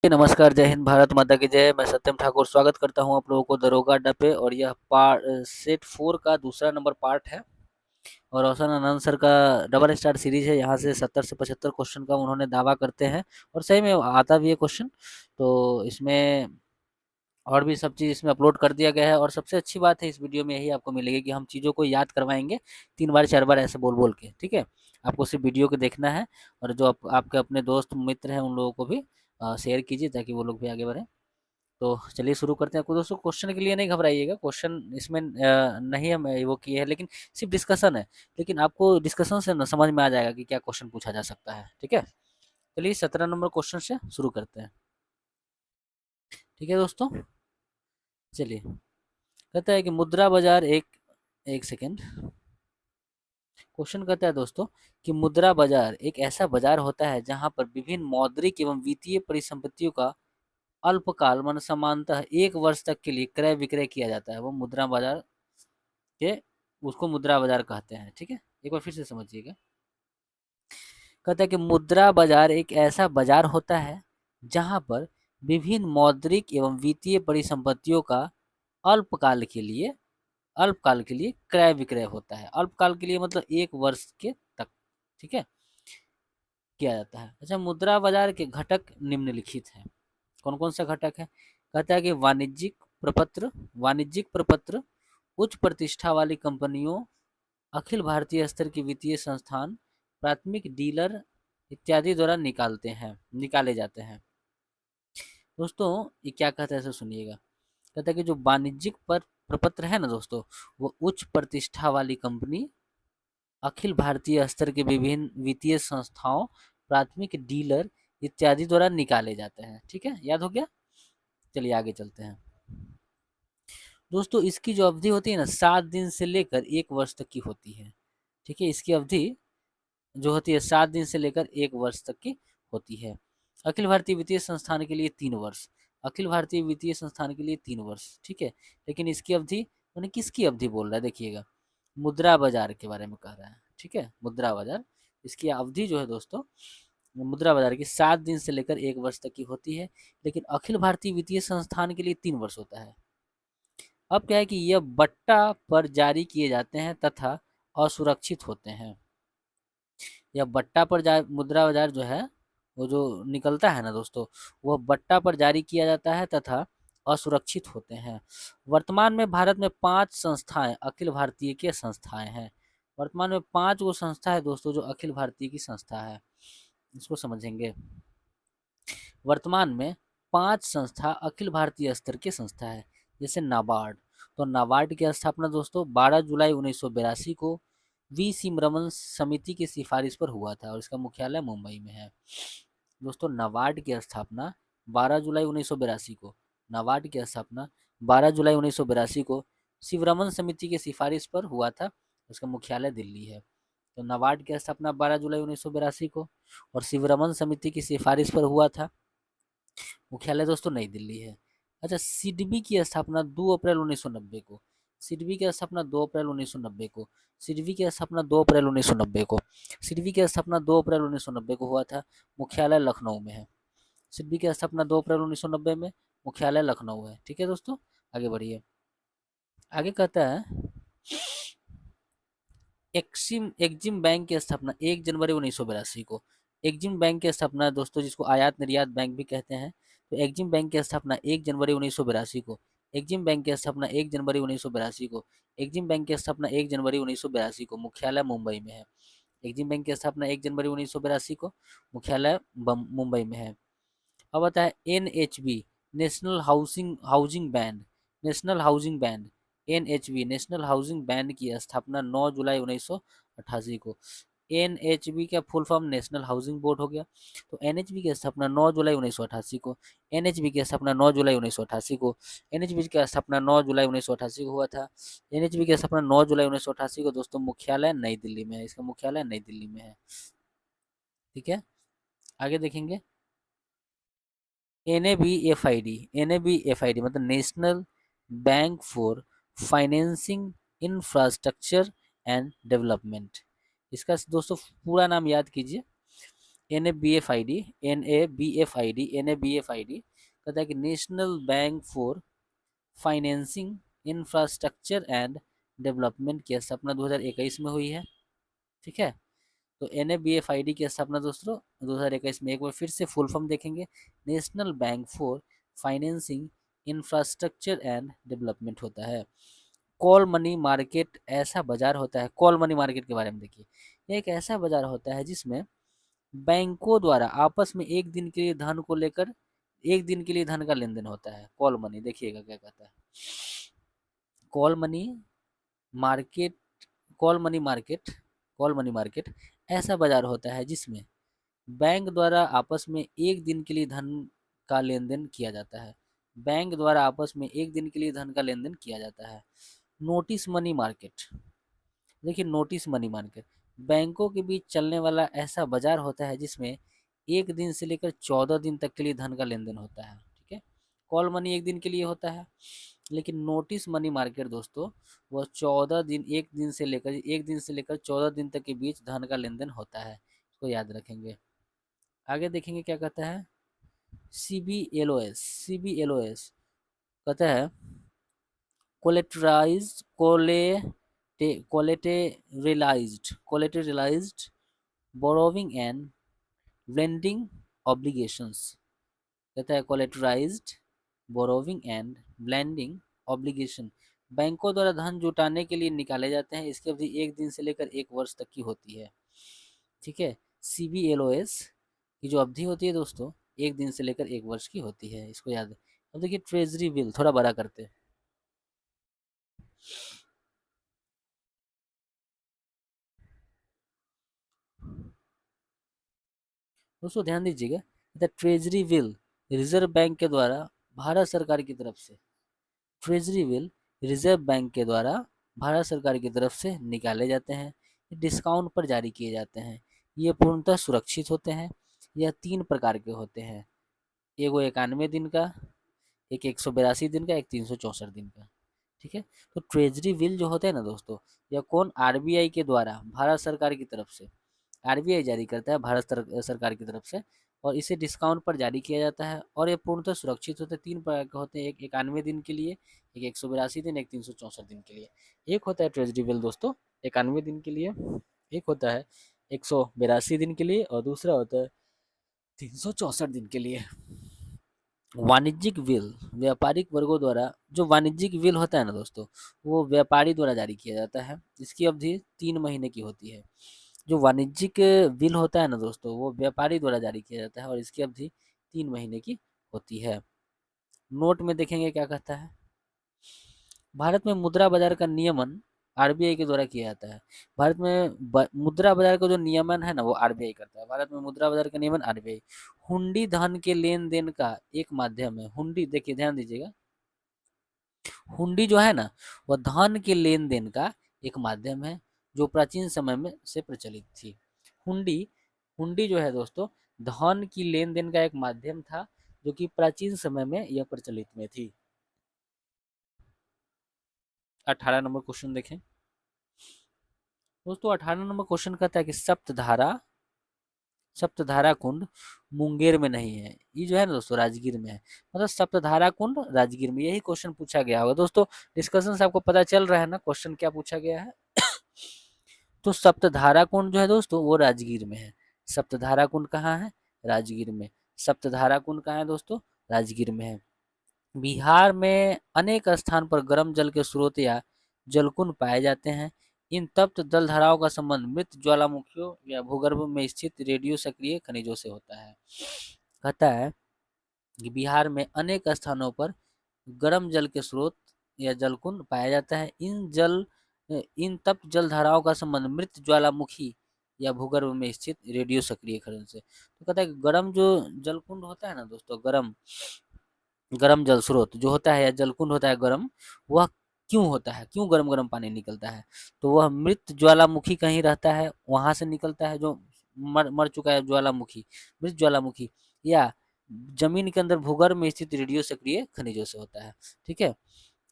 नमस्कार, जय हिंद, भारत माता की जय। मैं सत्यम ठाकुर स्वागत करता हूं आप लोगों को दरोगा अड्डा पे। और यह सेट 4 का दूसरा नंबर पार्ट है और रोशन आनंद सर का डबल स्टार सीरीज है। यहाँ से 70 से 75 क्वेश्चन का उन्होंने दावा करते हैं और सही में आता भी है क्वेश्चन। तो इसमें और भी सब चीज़ इसमें अपलोड कर दिया गया है और सबसे अच्छी बात है इस वीडियो में यही आपको मिलेगी कि हम चीज़ों को याद करवाएंगे 3 बार 4 बार ऐसे बोल बोल के, ठीक है। आपको सिर्फ वीडियो को देखना है और जो आपके अपने दोस्त मित्र हैं उन लोगों को भी शेयर कीजिए ताकि वो लोग भी आगे बढ़ें। तो चलिए शुरू करते हैं। आपको दोस्तों क्वेश्चन के लिए नहीं घबराइएगा, क्वेश्चन इसमें नहीं हम वो किए हैं, लेकिन सिर्फ डिस्कशन है। लेकिन आपको डिस्कशन से न समझ में आ जाएगा कि क्या क्वेश्चन पूछा जा सकता है, ठीक है। चलिए 17 नंबर क्वेश्चन से शुरू करते हैं, ठीक है दोस्तों। चलिए, कहता है कि मुद्रा बाजार एक एक सेकेंड। क्वेश्चन कहता है दोस्तों कि मुद्रा बाजार एक ऐसा बाजार होता है जहां पर विभिन्न मौद्रिक एवं वित्तीय परिसंपत्तियों का अल्पकाल मान सामान्यतः 1 वर्ष तक के लिए क्रय विक्रय किया जाता है। वो मुद्रा बाजार के उसको मुद्रा बाजार कहते हैं, ठीक है। एक बार फिर से समझिएगा। कहता है कि मुद्रा बाजार एक ऐसा बाजार होता है जहां पर विभिन्न मौद्रिक एवं वित्तीय परिसंपत्तियों का अल्पकाल के लिए अल्पकाल के लिए क्रय विक्रय होता है। अल्पकाल के लिए मतलब 1 वर्ष के तक, ठीक है, किया जाता है। अच्छा, मुद्रा बाजार के घटक निम्नलिखित हैं। कौन कौन सा घटक है? कहता है कि वाणिज्यिक प्रपत्र, उच्च प्रतिष्ठा वाली कंपनियों, अखिल भारतीय स्तर की वित्तीय संस्थान, प्राथमिक डीलर इत्यादि द्वारा निकाले जाते हैं। दोस्तों ये क्या कहता है, ऐसे सुनिएगा। कहता है कि जो वाणिज्यिक पर प्रपत्र है ना दोस्तों, वो उच्च प्रतिष्ठा वाली कंपनी, अखिल भारतीय स्तर के विभिन्न वित्तीय संस्थाओं, प्राथमिक डीलर इत्यादि द्वारा निकाले जाते हैं, ठीक है। याद हो गया? चलिए आगे चलते हैं दोस्तों। इसकी जो अवधि होती है ना, 7 दिन से लेकर 1 वर्ष तक की होती है, ठीक है। इसकी अवधि जो होती है 7 दिन से लेकर 1 वर्ष तक की होती है। अखिल भारतीय वित्तीय संस्थान के लिए 3 वर्ष, अखिल भारतीय वित्तीय संस्थान के लिए 3 वर्ष, ठीक है। लेकिन इसकी अवधि मैंने किसकी अवधि बोल रहा है, देखिएगा, मुद्रा बाजार के बारे में कह रहा है, ठीक है। मुद्रा बाजार, इसकी अवधि जो है दोस्तों मुद्रा बाजार की 7 दिन से लेकर 1 वर्ष तक की होती है। लेकिन अखिल भारतीय वित्तीय संस्थान के लिए 3 वर्ष होता है। अब क्या है कि यह बट्टा पर जारी किए जाते हैं तथा असुरक्षित होते हैं। यह बट्टा पर मुद्रा बाजार जो है वो जो निकलता है ना दोस्तों, वह बट्टा पर जारी किया जाता है तथा असुरक्षित होते हैं। वर्तमान में भारत में 5 संस्थाएं अखिल भारतीय की संस्थाएं हैं। वर्तमान में 5 वो संस्था है दोस्तों जो अखिल भारतीय की संस्था है, इसको समझेंगे। वर्तमान में 5 संस्था अखिल भारतीय स्तर की संस्था है, जैसे नाबार्ड। तो नाबार्ड की स्थापना दोस्तों 12 जुलाई 1982 को वी सी रमन समिति की सिफारिश पर हुआ था और इसका मुख्यालय मुंबई में है। दोस्तों नाबार्ड की स्थापना 12 जुलाई 1982 को नाबार्ड की स्थापना 12 जुलाई 1982 को शिवरमन समिति की सिफारिश पर हुआ था। उसका मुख्यालय दिल्ली है। तो नाबार्ड की स्थापना 12 जुलाई 1982 को और शिवरमन समिति की सिफारिश पर हुआ था। मुख्यालय दोस्तों नई दिल्ली है। अच्छा, सिडबी की स्थापना 2 अप्रैल 1990 को सिडबी की स्थापना 2 अप्रैल 1990 को सिडबी की स्थापना 2 अप्रैल 1990 को सिडबी की स्थापना 2 अप्रैल 1990 को हुआ था। मुख्यालय लखनऊ में है। सिडबी की स्थापना 2 अप्रैल 1990 में, मुख्यालय लखनऊ है, ठीक है दोस्तों। आगे बढ़िए। आगे कहता है एक्सिम बैंक की स्थापना 1 जनवरी 1982 को। एक्जिम बैंक की स्थापना दोस्तों, जिसको आयात निर्यात बैंक भी कहते हैं, तो एक्जिम बैंक की स्थापना 1 जनवरी 1982 को। एक्जिम बैंक की स्थापना 1 जनवरी 1982 को। एक्जिम बैंक की स्थापना 1 जनवरी 1982 को, मुख्यालय मुंबई में है। एक्जिम बैंक की स्थापना 1 जनवरी 1982 को, मुख्यालय मुंबई में है। अब आता है NHB, national housing band. National housing band NHB, national housing band की स्थापना 9 जुलाई 1988 को। NHB का full form national housing board हो गया। तो NHB की स्थापना 9 जुलाई 1988 को। NHB की स्थापना 9 जुलाई 1988 को। NHB की स्थापना 9 जुलाई 1988 को हुआ था। NHB की स्थापना 9 जुलाई 1988 को दोस्तों, मुख्यालय नई दिल्ली में है। इसका मुख्यालय नई दिल्ली में है, ठीक है। आगे देखेंगे NABFID मतलब national bank for financing infrastructure and development. इसका दोस्तों पूरा नाम याद कीजिए, NABFID, NABFID कहता है कि national bank for financing infrastructure and development की स्थापना 2021 में हुई है। ठीक है, तो NABFID की स्थापना दोस्तों 2021 में। एक बार फिर से फुल फॉर्म देखेंगे, national bank for financing infrastructure and development होता है। कॉल मनी मार्केट ऐसा बाजार होता है, कॉल मनी मार्केट के बारे में देखिए, ये एक ऐसा बाजार होता है जिसमें बैंकों द्वारा आपस में एक दिन के लिए धन को लेकर, एक दिन के लिए धन का लेन देन होता है। कॉल मनी देखिएगा क्या कहता है, call money market, call money market, call money market ऐसा बाजार होता है जिसमें बैंक द्वारा आपस में एक दिन के लिए धन का लेन देन किया जाता है। बैंक द्वारा आपस में एक दिन के लिए धन का लेन देन किया जाता है। नोटिस मनी मार्केट, देखिए नोटिस मनी मार्केट बैंकों के बीच चलने वाला ऐसा बाजार होता है जिसमें एक दिन से लेकर 14 दिन तक के लिए धन का लेन देन होता है। ठीक है, कॉल मनी एक दिन के लिए होता है, लेकिन नोटिस मनी मार्केट दोस्तों वो 14 दिन, एक दिन से लेकर 14 दिन तक के बीच धन का लेन देन होता है। इसको याद रखेंगे। आगे देखेंगे क्या कहता है, CBLOS, CBLOS कहता है कोलेटराइज कोलेटरलाइज्ड बोरोविंग एंड लेंडिंग ऑब्लिगेशंस, कहता है कोलेटराइज्ड बोरोविंग एंड लेंडिंग ऑब्लिगेशन बैंकों द्वारा धन जुटाने के लिए निकाले जाते हैं। इसकी अवधि एक दिन से लेकर एक वर्ष तक की होती है। ठीक है, CBLOS की जो अवधि होती है दोस्तों एक दिन से लेकर एक वर्ष की होती है, इसको याद है। अब देखिए ट्रेजरी बिल, थोड़ा बड़ा करते हैं दोस्तों, ध्यान दीजिएगा। The treasury bill reserve bank के द्वारा भारत सरकार की तरफ से, ट्रेजरी बिल रिजर्व बैंक के द्वारा भारत सरकार की तरफ से निकाले जाते हैं। डिस्काउंट पर जारी किए जाते हैं। ये पूर्णतः सुरक्षित होते हैं। यह 3 प्रकार के होते हैं, एगो 91 दिन का, एक 182 दिन का, एक 364 दिन का। ठीक है, तो ट्रेजरी बिल जो होते हैं ना दोस्तों, यह कौन, RBI के द्वारा भारत सरकार की तरफ से, RBI जारी करता है भारत सरकार की तरफ से, और इसे डिस्काउंट पर जारी किया जाता है। और ये पूर्णतः सुरक्षित होते हैं। 3 प्रकार के होते हैं, एक 91 दिन के लिए, एक 182 दिन, एक 364 दिन के लिए। एक होता है ट्रेजरी बिल दोस्तों 91 दिन के लिए, एक होता है 182 दिन के लिए, और दूसरा होता है 364 दिन के लिए। वाणिज्यिक बिल व्यापारिक वर्गों द्वारा, जो वाणिज्यिक बिल होता है ना दोस्तों, वो व्यापारी द्वारा जारी किया जाता है। इसकी अवधि 3 महीने की होती है। जो वाणिज्यिक बिल होता है ना दोस्तों, वो व्यापारी द्वारा जारी किया जाता है और इसकी अवधि 3 महीने की होती है। नोट में देखेंगे क्या कहता है, भारत में मुद्रा बाजार का नियमन RBI के द्वारा किया जाता है। भारत में मुद्रा बाजार का जो नियमन है ना वो RBI करता है। भारत में मुद्रा बाजार का नियमन RBI। हुंडी धन के लेन देन का एक माध्यम है। हुंडी देखिए, ध्यान दीजिएगा, हुंडी जो है ना वह धन के लेन देन का एक माध्यम है जो प्राचीन समय में से प्रचलित थी। हुंडी, हुंडी जो है दोस्तों धन की लेन देन का एक माध्यम था जो कि प्राचीन समय में यह प्रचलित में थी। 18 नंबर क्वेश्चन देखें दोस्तों। 18 नंबर क्वेश्चन कहता है कि सप्तधारा, सप्तधारा कुंड मुंगेर में नहीं है। ये जो है ना दोस्तों राजगीर में है। मतलब सप्तधारा कुंड राजगीर में, यही क्वेश्चन पूछा गया होगा दोस्तों। डिस्कशन से आपको पता चल रहा है ना क्वेश्चन क्या पूछा गया है। तो सप्तधारा कुंड जो है दोस्तों वो राजगीर में है। सप्तधारा कुंड कहाँ है, राजगीर में। सप्तधारा कुंड कहाँ है दोस्तों, राजगीर में है। बिहार में अनेक स्थान पर गर्म जल के स्रोत या जलकुंड पाए जाते हैं। इन तप्त जल धाराओं का संबंध मृत ज्वालामुखियों या भूगर्भ में स्थित रेडियो सक्रिय खनिजों से होता है। कहता है कि बिहार में अनेक स्थानों पर गर्म जल के स्रोत या जलकुंड पाया जाता है। इन तप्त जल धाराओं का संबंध मृत ज्वालामुखी या भूगर्भ में स्थित रेडियो सक्रिय खनिजों से। तो कहता है कि गर्म जो जलकुंड होता है ना दोस्तों, गर्म गर्म जल स्रोत जो होता है या जलकुंड होता है गर्म, वह क्यों होता है, क्यों गर्म गर्म पानी निकलता है, तो वह मृत ज्वालामुखी कहीं रहता है वहां से निकलता है, जो मर चुका है ज्वालामुखी, मृत ज्वालामुखी, या जमीन के अंदर भूगर्भ में स्थित रेडियो सक्रिय खनिजों से होता है। ठीक है,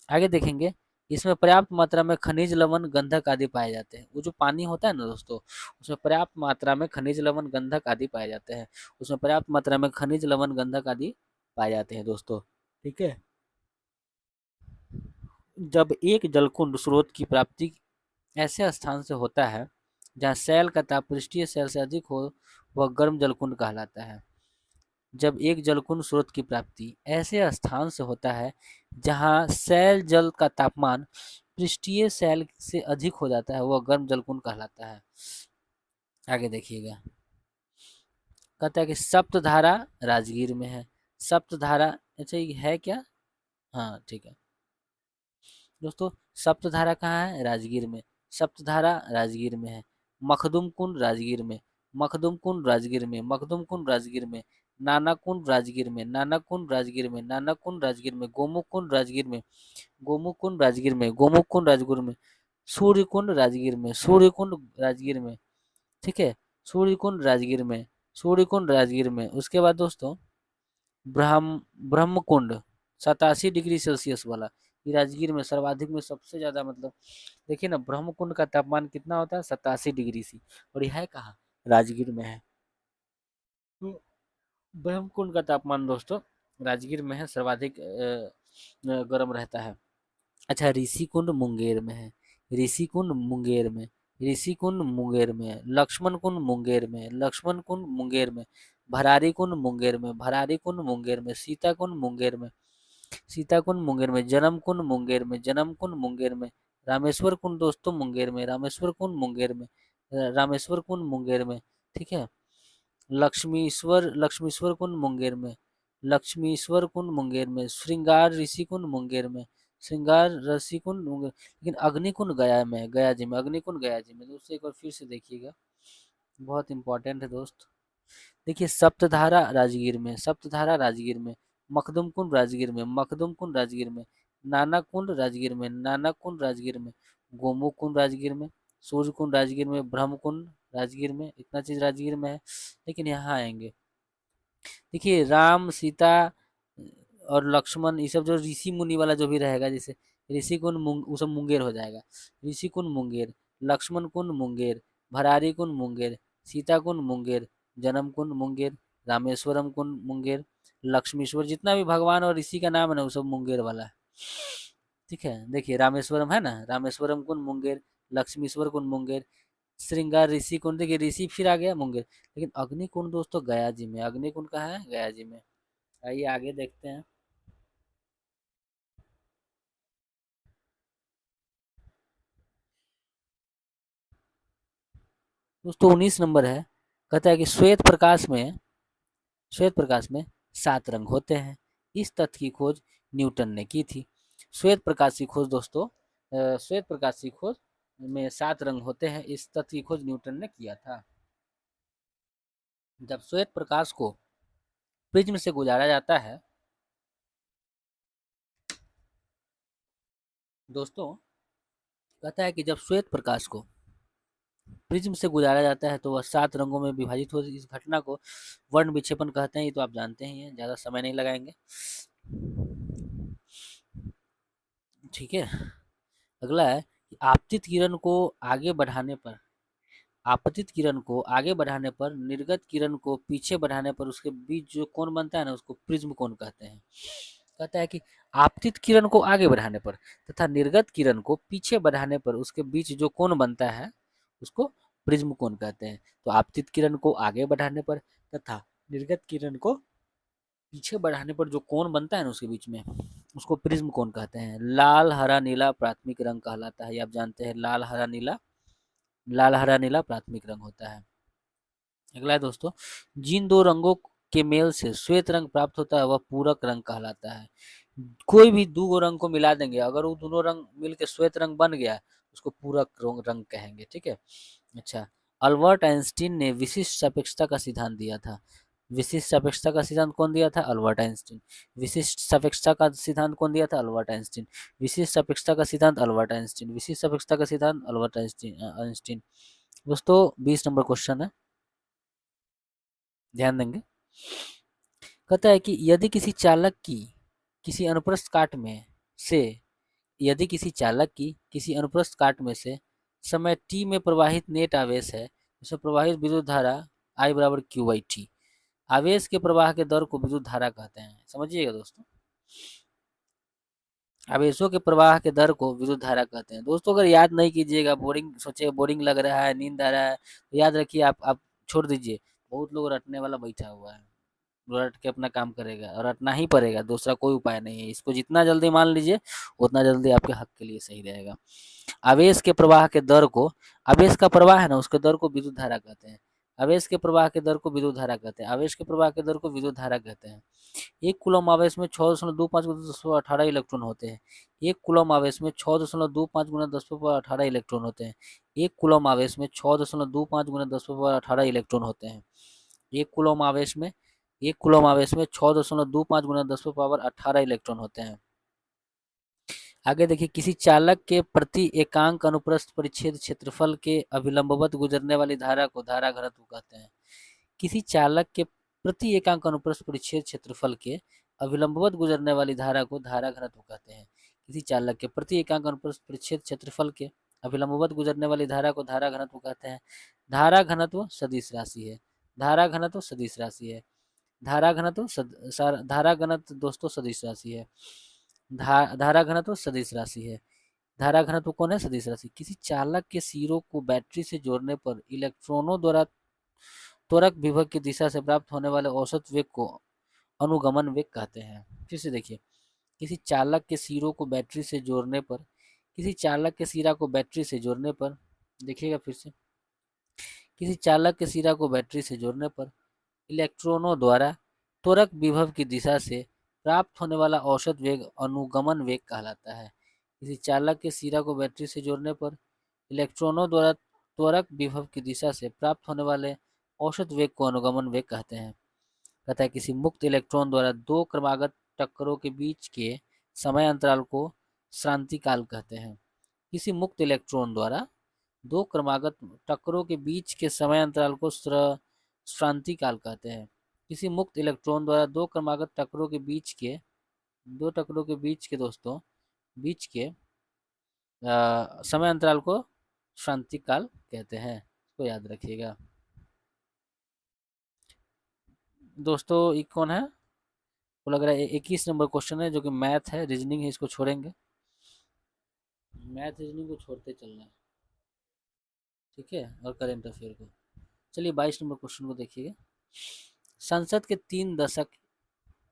आगे देखेंगे इसमें पर्याप्त मात्रा में खनिज लवण गंधक आदि पाए जाते हैं। वो जो पानी होता है ना दोस्तों, उसमें पर्याप्त मात्रा में खनिज लवण गंधक आदि पाए जाते हैं। उसमें पर्याप्त मात्रा में खनिज लवण गंधक आदि पाए जाते हैं दोस्तों। ठीक है। जब एक जलकुंड स्रोत की प्राप्ति ऐसे स्थान से होता है जहाँ सेल का ताप पृष्ठीय सेल से अधिक हो, वह गर्म जलकुंड कहलाता है। जब एक जलकुंड स्रोत की प्राप्ति ऐसे स्थान से होता है जहाँ सेल जल का तापमान पृष्ठीय सेल से अधिक हो जाता है, वह गर्म जलकुंड कहलाता है। आगे देखिएगा, कहता है कि सप्तधारा राजगीर में है। सप्तधारा, अच्छा ये है क्या? हाँ ठीक है दोस्तों, सप्तधारा कहाँ है? राजगीर में। सप्तधारा राजगीर में है। मखदुम कुंड राजगीर में। मखदुम कुंड राजगीर में। मखदुम कुंड राजगीर में। नाना कुंड राजगीर में। नाना कुंड राजगीर में। नाना कुंड राजगीर में। गोमुख कुंड राजगीर में। गोमुख कुंड राजगीर में। गोमुख कुंड राजगीर में। सूर्य कुंड राजगीर में। सूर्य कुंड राजगीर में। ठीक है, सूर्य कुंड राजगीर में। सूर्य कुंड राजगीर में। उसके बाद दोस्तों, ब्रह्म ब्रह्म कुंड 87 डिग्री सेल्सियस वाला, ये राजगीर में सर्वाधिक में सबसे ज्यादा, मतलब देखिए ना, ब्रह्म कुंड का तापमान कितना होता है? 87 डिग्री सी। और यह है कहाँ? राजगीर में है। तो ब्रह्म कुंड का तापमान दोस्तों राजगीर में है, सर्वाधिक गर्म रहता है। अच्छा, ऋषिकुंड मुंगेर में है। ऋषिकुंड मुंगेर में। ऋषिकुंड मुंगेर में। लक्ष्मण कुंड मुंगेर में। लक्ष्मण कुंड मुंगेर में। भरारी कुंड मुंगेर में। भरारी कुंड मुंगेर में। सीता कुंड मुंगेर में। सीता कुंड मुंगेर में। जन्म कुंड मुंगेर में। जन्म कुंड मुंगेर में। रामेश्वर कुंड दोस्तों मुंगेर में। रामेश्वर कुंड मुंगेर में। रामेश्वर कुंड मुंगेर में। ठीक है। लक्ष्मीश्वर कुंड मुंगेर में। लक्ष्मीश्वर कुंड मुंगेर में। श्रृंगार ऋषि कुंड मुंगेर में। श्रृंगार ऋषि कुंड मुंगेर। लेकिन अग्निकुंड गया में, गया जी में। अग्निकुंड गया जी में दोस्तों, एक बार फिर से देखिएगा, बहुत इंपॉर्टेंट है दोस्त। देखिए, सप्तधारा राजगीर में। सप्तधारा राजगीर में। मखदुम कुंड राजगीर में। मखदुम कुंड राजगीर में। नाना कुंड राजगीर में। नाना कुंड राजगीर में। गोमुख कुंड राजगीर में। सूर्य कुंड राजगीर में। ब्रह्म कुंड राजगीर में। इतना चीज राजगीर में है। लेकिन यहाँ आएंगे, देखिए राम सीता और लक्ष्मण, ये सब जो ऋषि मुनि वाला जो भी रहेगा, जैसे ऋषि कुंड वो सब मुंगेर हो जाएगा। ऋषि कुंड मुंगेर। लक्ष्मण कुंड मुंगेर। भरारी कुंड मुंगेर। सीता कुंड मुंगेर। जन्म कुंड मुंगेर। रामेश्वरम कुंड मुंगेर। लक्ष्मीश्वर, जितना भी भगवान और ऋषि का नाम है ना, वो सब मुंगेर वाला है। ठीक है, देखिए रामेश्वरम है ना, रामेश्वरम कुंड मुंगेर। लक्ष्मीश्वर कुंड मुंगेर। श्रृंगार ऋषि कुंड, देखिए ऋषि फिर आ गया मुंगेर। लेकिन अग्नि कुंड दोस्तों गया जी में। अग्नि कुंड कहाँ है? गया जी में। आइए आगे देखते हैं। दोस्तों 19 नंबर है, कहता है कि श्वेत प्रकाश में 7 रंग होते हैं। इस तथ्य की खोज न्यूटन ने की थी। श्वेत प्रकाश की खोज दोस्तों, श्वेत प्रकाश की खोज में 7 रंग होते हैं, इस तथ्य की खोज न्यूटन ने किया था। जब श्वेत प्रकाश को प्रिज्म से गुजारा जाता है दोस्तों, कहता है कि जब श्वेत प्रकाश को प्रिज्म से गुजारा जाता है तो वह 7 रंगों में विभाजित हो, इस घटना को वर्ण विक्षेपण कहते हैं। ये तो आप जानते ही हैं, ज़्यादा समय नहीं लगाएंगे। ठीक है। अगला है कि आपतित किरण को आगे बढ़ाने पर निर्गत किरण को पीछे बढ़ाने पर उसके बीच जो कोण बनता है ना, उसको प्रिज्म कोण कहते हैं। कहता है कि आपतित किरण को आगे बढ़ाने पर तथा निर्गत किरण को पीछे बढ़ाने पर उसके बीच जो कोण बनता है, उसको प्रिज्म कोण कहते हैं। तो आपतित किरण को आगे बढ़ाने पर तथा निर्गत किरण को पीछे बढ़ाने पर जो कोण बनता है ना उसके बीच में, उसको प्रिज्म कोण कहते हैं। लाल हरा नीला प्राथमिक रंग कहलाता है, ये आप जानते हैं। लाल हरा नीला प्राथमिक रंग होता है। अगला है दोस्तों, जिन दो रंगों के मेल से श्वेत रंग प्राप्त होता है वह पूरक रंग कहलाता है। कोई भी दो रंग को मिला देंगे, अगर वो दोनों रंग मिलकर श्वेत रंग बन गया, उसको पूरक रंग कहेंगे। ठीक है। अच्छा, अल्बर्ट आइंस्टीन ने विशिष्ट सापेक्षता का सिद्धांत दिया था। विशिष्ट सापेक्षता का सिद्धांत कौन दिया था? Albert Einstein. विशिष्ट सापेक्षता का सिद्धांत कौन दिया था? Albert Einstein. विशिष्ट सापेक्षता का सिद्धांत अल्बर्ट आइंस्टीन। विशिष्ट सापेक्षता का सिद्धांत अल्बर्ट आइंस्टीन। दोस्तों 20 नंबर क्वेश्चन है, ध्यान देंगे। कहता है कि यदि किसी चालक की किसी अनुप्रस्थ काट में से यदि किसी चालक की किसी अनुप्रस्थ काट में से समय t में प्रवाहित नेट आवेश है, जिसमें प्रवाहित विद्युत धारा I बराबर q/t। आवेश के प्रवाह के दर को विद्युत धारा कहते हैं। समझिएगा दोस्तों, आवेशों के प्रवाह के दर को विद्युत धारा कहते हैं। दोस्तों अगर याद नहीं कीजिएगा, बोरिंग सोचिए, बोरिंग लग रहा है, नींद आ रहा है, तो याद रखिए, आप छोड़ दीजिए। बहुत लोग रटने वाला बैठा हुआ है, रट के अपना काम करेगा, और रटना ही पड़ेगा, दूसरा कोई उपाय नहीं है। इसको जितना जल्दी मान लीजिए उतना जल्दी आपके हक के लिए सही रहेगा। आवेश के प्रवाह के दर को, आवेश का प्रवाह है ना, उसके दर को विद्युत धारा कहते हैं। आवेश के प्रवाह के दर को विद्युत धारा कहते हैं। आवेश के प्रवाह के दर को विद्युत धारा कहते हैं। एक कूलम आवेश में 6.25 × 10⁻18 इलेक्ट्रॉन होते हैं। एक कूलम आवेश में 6.25 × 10⁻18 इलेक्ट्रॉन होते हैं। एक कूलम आवेश में 6.25 × 10⁻18 इलेक्ट्रॉन होते हैं। एक कूलम आवेश में 6.25 × 10⁻18 इलेक्ट्रॉन होते हैं। आगे देखिए, किसी चालक के प्रति एकांक अनुप्रस्थ परिच्छेद क्षेत्रफल के अभिलंबवत गुजरने वाली धारा को धारा घनत्व कहते हैं। किसी चालक के प्रति एकांक अनुप्रस्थ परिच्छेद क्षेत्रफल के अभिलंबवत गुजरने वाली धारा को धारा घनत्व कहते हैं। किसी चालक के प्रति एकांक अनुप्रस्थ परिच्छेद क्षेत्रफल के अभिलंबवत गुजरने वाली धारा को धारा घनत्व कहते हैं। धारा घनत्व सदिश राशि है। धारा घनत्व सदिश राशि है। धारा घनत्व धारा घनत्व दोस्तों सदिश राशि है। धारा घनत्व सदिश राशि है। धारा घनत्व कौन है? सदिश राशि। किसी चालक के सिरों को बैटरी से जोड़ने पर इलेक्ट्रॉनों द्वारा त्वरक विभव की दिशा से प्राप्त होने वाले औसत वेग को अनुगमन वेग कहते हैं। फिर से देखिए, किसी चालक के सिरों को बैटरी से जोड़ने पर, किसी चालक के सिरा को बैटरी से जोड़ने पर, देखिएगा फिर से, किसी चालक के सिरा को बैटरी से जोड़ने पर इलेक्ट्रॉनों द्वारा त्वरक विभव की दिशा से प्राप्त होने वाला औसत वेग अनुगमन वेग कहलाता है। किसी चालक के सिरा को बैटरी से जोड़ने पर इलेक्ट्रॉनों द्वारा त्वरक विभव की दिशा से प्राप्त होने वाले औसत वेग को अनुगमन वेग कहते हैं। कहता है किसी मुक्त इलेक्ट्रॉन द्वारा दो क्रमागत टक्करों के बीच के समय अंतराल को श्रांति काल कहते हैं। किसी मुक्त इलेक्ट्रॉन द्वारा दो क्रमागत टक्करों के बीच के समय अंतराल को श्रांति काल कहते हैं। किसी मुक्त इलेक्ट्रॉन द्वारा दो क्रमागत टक्करों के बीच के, दो टक्करों के बीच के दोस्तों, बीच के समय अंतराल को श्रांति काल कहते हैं। इसको याद रखिएगा दोस्तों। ये कौन है? तो लग रहा है 21 नंबर क्वेश्चन है, जो कि मैथ है, रीजनिंग है, इसको छोड़ेंगे। मैथ रीजनिंग को छोड़ते चलना है, ठीक है, और करेंट अफेयर को। चलिए 22 नंबर क्वेश्चन को देखिएगा। संसद के 3 दशक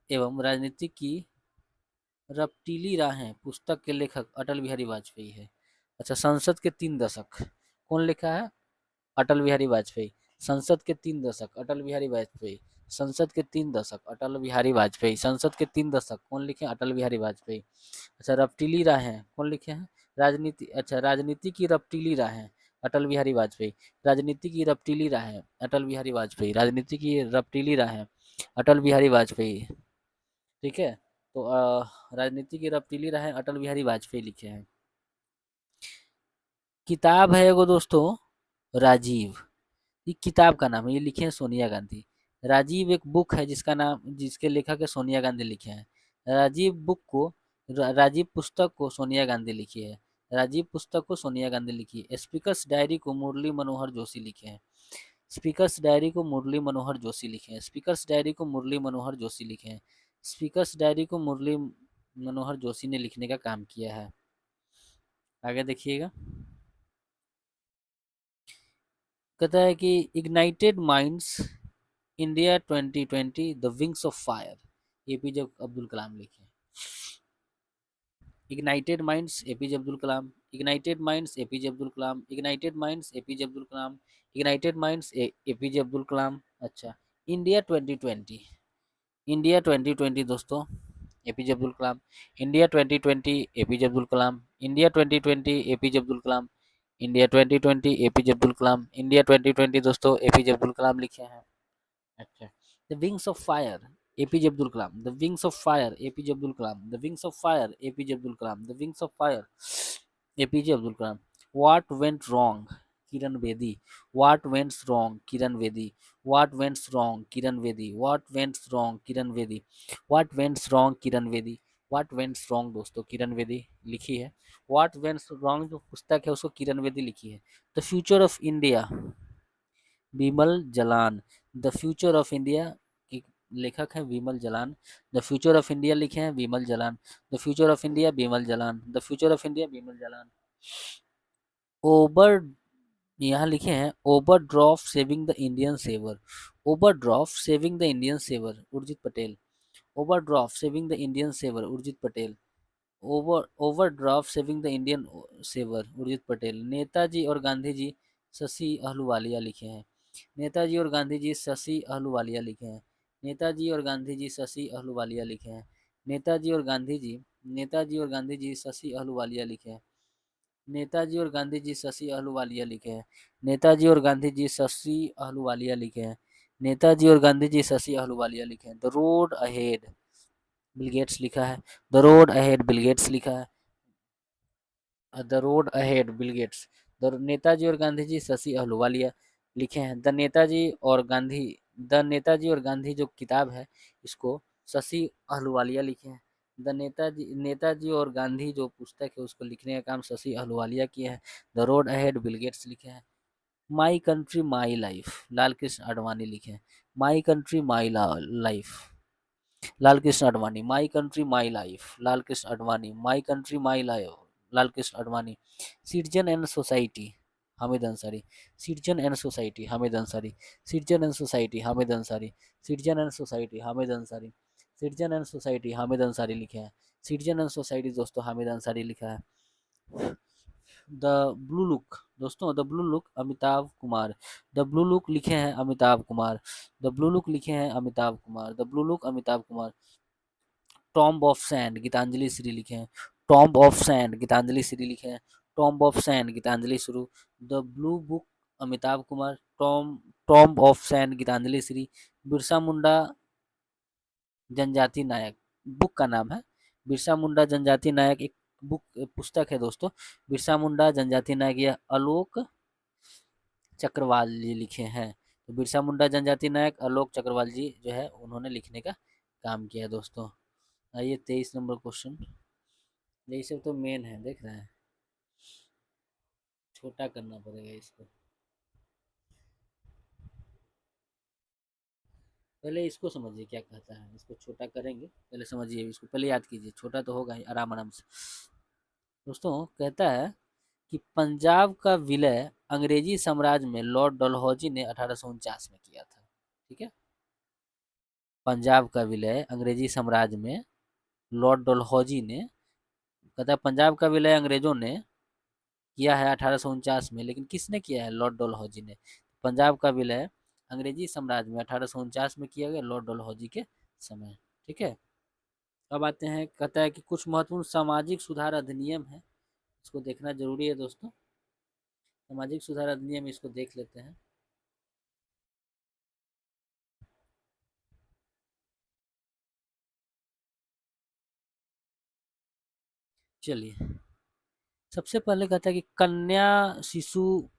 एवं राजनीति की रपटीली राहें पुस्तक के लेखक अटल बिहारी वाजपेयी है। अच्छा, संसद के 3 दशक कौन लिखा है? अटल बिहारी वाजपेयी। संसद के 3 दशक अटल बिहारी वाजपेयी। संसद के 3 दशक अटल बिहारी वाजपेयी। संसद के 3 दशक कौन लिखे? अटल बिहारी वाजपेयी। अच्छा, रपटीली राहें कौन लिखे हैं? राजनीति, अच्छा, राजनीति की रपटीली राहें अटल बिहारी वाजपेयी। राजनीति की रपटीली राहें अटल बिहारी वाजपेयी। राजनीति की रपटीली राहें अटल बिहारी वाजपेयी, ठीक है। तो राजनीति की रपटीली राहें अटल बिहारी वाजपेयी लिखे हैं। किताब है एगो दोस्तों, राजीव। ये किताब का नाम है, ये लिखे हैं सोनिया गांधी। राजीव एक बुक है जिसका नाम, जिसके लेखक है सोनिया गांधी लिखे हैं। राजीव बुक को, राजीव पुस्तक को सोनिया गांधी लिखी है। राजीव पुस्तक को सोनिया गांधी लिखी है। स्पीकर्स डायरी को मुरली मनोहर जोशी लिखे हैं। स्पीकर्स डायरी को मुरली मनोहर जोशी लिखे हैं। स्पीकर्स डायरी को मुरली मनोहर जोशी लिखे हैं। स्पीकर्स डायरी को मुरली मनोहर जोशी ने लिखने का काम किया है। आगे देखिएगा, कहता है कि ignited minds India 2020 the wings of fire, APJ Abdul Kalam लिखे। Ignited minds APJ Abdul Kalam. Ignited minds APJ Abdul Kalam. Ignited minds APJ Abdul Kalam. Ignited minds APJ Abdul Kalam. अच्छा, इंडिया 2020, इंडिया 2020 दोस्तों APJ Abdul Kalam. India 2020 APJ Abdul Kalam. India 2020 APJ Abdul Kalam. India 2020 APJ Abdul Kalam. India 2020 दोस्तों एपीजे अब्दुल कलाम लिखे हैं। अच्छा, the wings of fire APJ Abdul Kalam. The wings of fire APJ Abdul Kalam. The wings of fire APJ Abdul Kalam. The wings of fire APJ Abdul Kalam. What went wrong Kiran Bedi. What vents wrong Kiran Bedi. What vents wrong Kiran Bedi. What vents wrong Kiran Bedi. What vents wrong Kiran Bedi. What went wrong दोस्तों किरण बेदी लिखी है। What went wrong जो पुस्तक है उसको किरण बेदी लिखी है। The future of India Vimal Jalan. The future of India के लेखक हैं Vimal Jalan. The future of India लिखे हैं Vimal Jalan. The future of India Vimal Jalan. The future of India Vimal Jalan. ओबर यहाँ लिखे हैं overdraft saving the Indian saver. Overdraft saving the Indian saver Urjit Patel. Overdraft saving the Indian saver Urjit Patel. Overdraft saving the Indian saver Urjit Patel. Netaji और गांधी जी शशि अहलूवालिया लिखे हैं। नेताजी और गांधी जी शशि अहलूवालिया लिखे हैं। नेताजी और गांधी जी शशि अहलूवालिया लिखे हैं। नेताजी और गांधी जी नेताजी और गांधी जी शशि अहलूवालिया लिखे हैं। नेताजी और गांधी जी शशि अहलूवालिया लिखे हैं। नेताजी और गांधी जी शशि अहलूवालिया लिखे हैं। नेताजी और गांधी जी शशि अहलूवालिया लिखे हैं। The road ahead Bill Gates लिखा है। The road ahead Bill Gates लिखा है। The road ahead Bill Gates. The Netaji और गांधी जी शशि अहलूवालिया लिखे हैं। द नेताजी और गांधी जो किताब है इसको शशि अहलूवालिया लिखे हैं। द नेताजी और गांधी जो पुस्तक है उसको लिखने का काम शशि अहलूवालिया किए हैं। The road ahead Bill Gates लिखे हैं। My country my life Lal Krishna Advani लिखे हैं। My country my life Lal Krishna Advani. My country my life Lal Krishna Advani. My country my life Lal Krishna Advani. Citizen and society Hamid Ansari. Citizen and society Hamid Ansari. Citizen and society Hamid Ansari. Citizen and society Hamid Ansari. Citizen and society Hamid Ansari लिखे हैं। Citizen and society दोस्तों हामिद अंसारी लिखा है। The blue look दोस्तों the blue look Amitabh Kumar. The blue look लिखे हैं Amitabh Kumar. The blue look लिखे हैं Amitabh Kumar. The blue look Amitabh Kumar. Tomb of sand Geetanjali Shree लिखे हैं। Tomb of sand Geetanjali Shree लिखे हैं। टॉम्ब ऑफ सैंड गीतांजलि शुरू। The blue book Amitabh Kumar. Tomb of sand Geetanjali Shree. Birsa Munda जनजाति नायक बुक का नाम है। बिरसा मुंडा जनजाति नायक एक बुक पुस्तक है दोस्तों। बिरसा मुंडा जनजाति नायक यह आलोक चक्रवाल जी लिखे हैं। तो बिरसा मुंडा जनजाति नायक आलोक चक्रवाल जी जो है उन्होंने लिखने का काम किया दोस्तों। आइए 23 नंबर क्वेश्चन। यही सब तो मेन है देख रहे हैं। छोटा करना पड़ेगा इसको। पहले इसको समझिए क्या कहता है। इसको छोटा करेंगे पहले समझिए इसको पहले याद कीजिए। छोटा तो होगा ही आराम आराम से। दोस्तों कहता है कि पंजाब का विलय अंग्रेजी साम्राज्य में लॉर्ड डलहौजी ने 1849 में किया था। ठीक है। पंजाब का विलय अंग्रेजी साम्राज्य में लॉर्ड डलहौजी ने कहता है पंजाब का विलय अंग्रेजों ने किया है 1849 में। लेकिन किसने किया है? लॉर्ड डलहौजी ने। पंजाब का विलय अंग्रेजी साम्राज्य में 1849 में किया गया लॉर्ड डलहौजी के समय। ठीक है। अब आते हैं कहता है कि कुछ महत्वपूर्ण सामाजिक सुधार अधिनियम है इसको देखना जरूरी है दोस्तों। सामाजिक सुधार अधिनियम इसको देख लेते हैं। चलिए सबसे पहले कहता है कि कन्या शिशु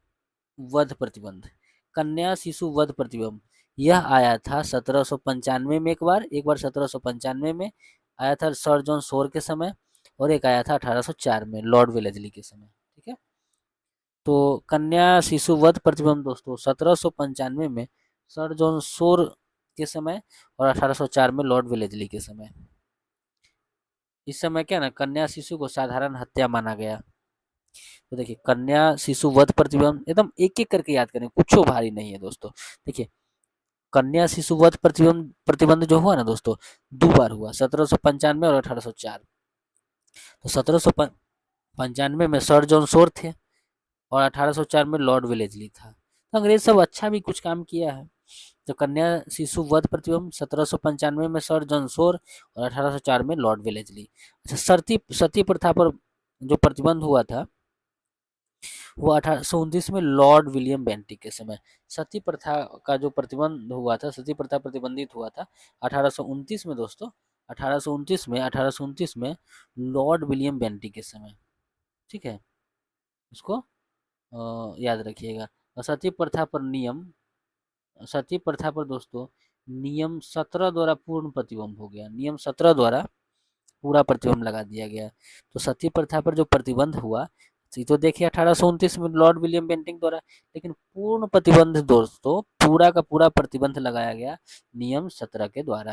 वध प्रतिबंध। कन्या शिशु वध प्रतिबंध यह आया था 1795 में। एक बार 1795 में आया था सर जॉन सोर के समय। और एक आया था 1804 में लॉर्ड वेलेस्ली के समय। ठीक है। तो कन्या शिशु वध प्रतिबंध दोस्तों 1795 में सर जॉन सोर के समय और 1804 में लॉर्ड वेलेस्ली के समय। इस समय क्या ना कन्या शिशु को साधारण हत्या माना गया। तो देखिए कन्या शिशु वध प्रतिबंध एकदम एक एक करके याद करें कुछ भारी नहीं है दोस्तों। देखिए कन्या शिशु वध प्रतिबंध प्रतिबंध जो हुआ ना दोस्तों 2 बार हुआ 1795 और 1804। तो 1795 में सर जॉन शोर थे और 1804 में लॉर्ड वेलेस्ली था। तो अंग्रेज सब अच्छा भी कुछ काम किया है। तो कन्या शिशु वध प्रतिबंध 1795 में सर जॉन शोर और 1804 में लॉर्ड वेलेस्ली। अच्छा सती प्रथा पर जो प्रतिबंध हुआ था वो 1829 में लॉर्ड विलियम बेंटिक के समय। सती प्रथा का जो प्रतिबंध हुआ था सती प्रथा प्रतिबंधित हुआ था 1829 में दोस्तों। 1829 में लॉर्ड विलियम बेंटिक के समय। ठीक है। उसको याद रखिएगा। और सती प्रथा पर दोस्तों नियम 17 द्वारा पूर्ण प्रतिबंध हो गया। नियम 17 द्वारा पूरा प्रतिबंध लगा दिया गया। तो सती प्रथा पर जो प्रतिबंध हुआ, तो देखिए 1829 में लॉर्ड विलियम बेंटिंक द्वारा, लेकिन पूर्ण प्रतिबंध दोस्तों, पूरा का पूरा प्रतिबंध लगाया गया नियम 17 के द्वारा।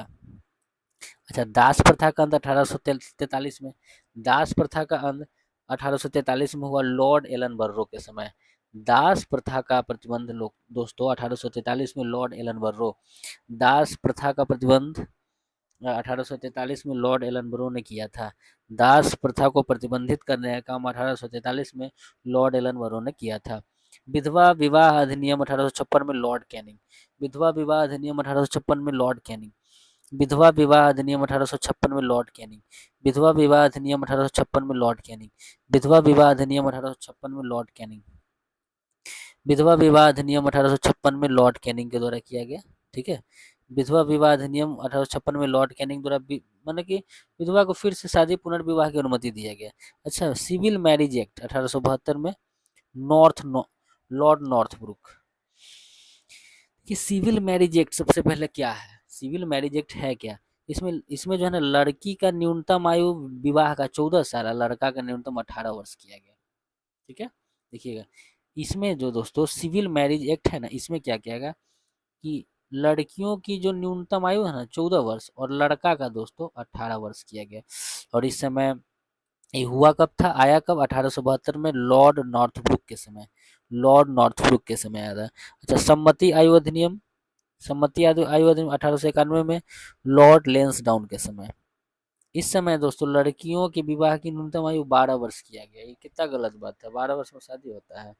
अच्छा, दास प्रथा का अंत 1843 में, दास प्रथा का अंत 1843 में हुआ लॉर्ड एलन बर्रो के समय। दास प्रथा का प्रतिबंध लोग दोस्तों 1843 में लॉर्ड एलन बर्रो, दास प्रथा का प्रतिबंध 1843 में लॉर्ड एलन बरो ने किया था। दास प्रथा को प्रतिबंधित करने का काम 1843 में लॉर्ड एलन बरो ने किया था। विधवा विवाह अधिनियम 1856 में लॉर्ड कैनिंग, विधवा विवाह अधिनियम 1856 में लॉर्ड कैनिंग, विधवा विवाह अधिनियम 1856 में लॉर्ड कैनिंग, विधवा विवाह अधिनियम 1856 में लॉर्ड कैनिंग, विधवा विवाह अधिनियम 1856 में लॉर्ड कैनिंग, विधवा विवाह अधिनियम 1856 में लॉर्ड कैनिंग के द्वारा किया गया। ठीक है, विधवा विवाह अधिनियम 1856 में लॉर्ड कैनिंग द्वारा मतलब कि विधवा को फिर से शादी पुनर्विवाह की अनुमति दिया गया। अच्छा, सिविल मैरिज एक्ट 1872 में नॉर्थ लॉर्ड नॉर्थब्रुक, कि सिविल मैरिज एक्ट सबसे पहले क्या है, सिविल मैरिज एक्ट है क्या, इसमें इसमें जो है ना, लड़की का न्यूनतम आयु विवाह का 14 साल, लड़का का न्यूनतम 18 वर्ष किया गया। ठीक है, देखिएगा इसमें जो दोस्तों सिविल मैरिज एक्ट है ना, इसमें क्या किया गया कि लड़कियों की जो न्यूनतम आयु है ना 14 वर्ष, और लड़का का दोस्तों 18 वर्ष किया गया। और इस समय ये हुआ कब था, आया कब, 1872 में लॉर्ड नॉर्थब्रुक के समय, लॉर्ड नॉर्थब्रुक के समय आया था। अच्छा, सम्मति आयु अधिनियम, सम्मति आयु अधिनियम 1891 में लॉर्ड लेंसडाउन के समय। इस समय दोस्तों लड़कियों के विवाह की न्यूनतम आयु 12 वर्ष किया गया। ये कितना गलत बात है, 12 वर्ष में शादी होता है।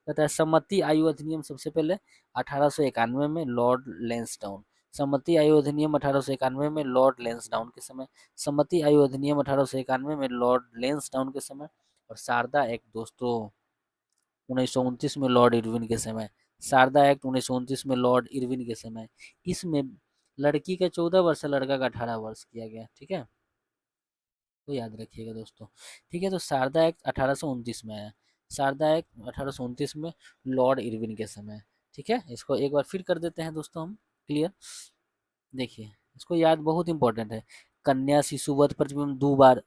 कहता है सम्मति आयु अधिनियम सबसे पहले 1891 में लॉर्ड लेंसडाउन, सम्मति आयु अधिनियम 1891 में लॉर्ड लेंसडाउन के समय, सम्मति आयु अधिनियम 1891 में लॉर्ड लेंसडाउन के समय, और शारदा एक्ट दोस्तों 1929 में लॉर्ड इरविन के समय, शारदा एक्ट 1929 में लॉर्ड इरविन के समय। इसमें लड़की का 14 वर्ष, लड़का का 18 वर्ष किया गया। ठीक है, तो याद रखिएगा दोस्तों। ठीक है, तो शारदा एक्ट 1829 में आया, शारदा एक्ट 1829 में लॉर्ड इरविन के समय। ठीक है, इसको एक बार फिर कर देते हैं दोस्तों हम क्लियर। देखिए इसको याद, बहुत इंपॉर्टेंट है। कन्या शिशु वध प्रतिबंध 2 बार,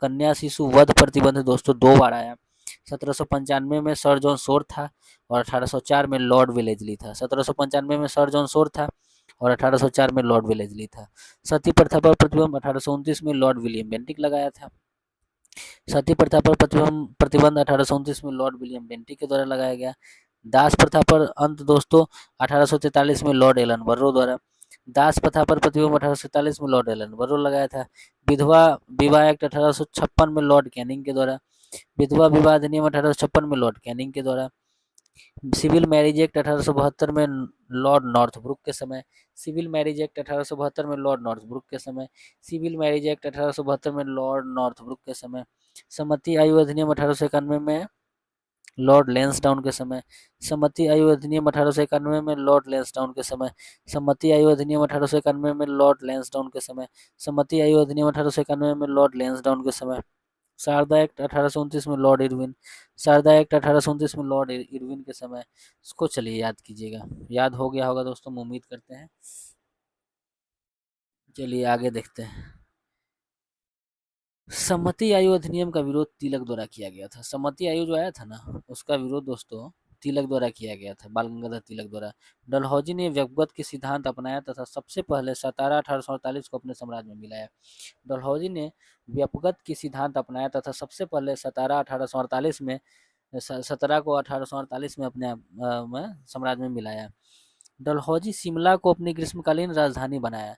कन्या शिशु वध प्रतिबंध दोस्तों 2 बार आया। 1795 में सर जॉन शोर था, और 1804 में लॉर्ड वेलेजली था। 1795 में सर जॉन शोर था, और 1804 में लॉर्ड वेलेजली था। सती प्रथा पर प्रतिबंध 1829 में लॉर्ड विलियम बेंटिक लगाया था। सती प्रथा पर प्रतिबंध 1829 में लॉर्ड विलियम बेंटिक के द्वारा लगाया गया। दास प्रथा पर अंत दोस्तों 1843 में लॉर्ड एलन बर्रो द्वारा। दास प्रथा पर प्रतिबंध 1843 में लॉर्ड एलन बर्रो लगाया था। विधवा विवाह एक्ट 1856 में लॉर्ड कैनिंग के द्वारा। विधवा विवाह अधिनियम 1856 में लॉर्ड कैनिंग के द्वारा। सिविल मैरिज एक्ट 1872 में लॉर्ड नॉर्थब्रुक के समय। सिविल मैरिज एक्ट 1872 में लॉर्ड नॉर्थब्रुक के समय। सिविल मैरिज एक्ट 1872 में लॉर्ड नॉर्थब्रुक के समय। सम्मति आयु अधिनियम 1891 में लॉर्ड लेंसडाउन के समय। सम्मति आयु अधिनियम 1891 में लॉर्ड लेंसडाउन के समय। सम्मति आयु अधिनियम 1891 में लॉर्ड लेंसडाउन के समय। सम्मति आयु अधिनियम 1891 में लॉर्ड लेंसडाउन के समय। शारदा एक्ट 1829 में लॉर्ड इरविन, शारदा एक्ट 1829 में लॉर्ड इरविन के समय। इसको चलिए याद कीजिएगा, याद हो गया होगा दोस्तों, हम उम्मीद करते हैं। चलिए आगे देखते हैं। सम्मति आयु अधिनियम का विरोध तिलक द्वारा किया गया था। सम्मति आयु जो आया था ना, उसका विरोध दोस्तों तिलक द्वारा किया गया था, बाल गंगाधर तिलक द्वारा। डलहौजी ने व्यक्तिगत के सिद्धांत अपनाया तथा सबसे पहले 17 1848 को अपने साम्राज्य में मिलाया। डलहौजी ने व्यक्तिगत के सिद्धांत अपनाया तथा सबसे पहले 17 1848 में 17 को 1848 में अपने साम्राज्य में मिलाया। डलहौजी शिमला को अपनी ग्रीष्मकालीन राजधानी बनाया।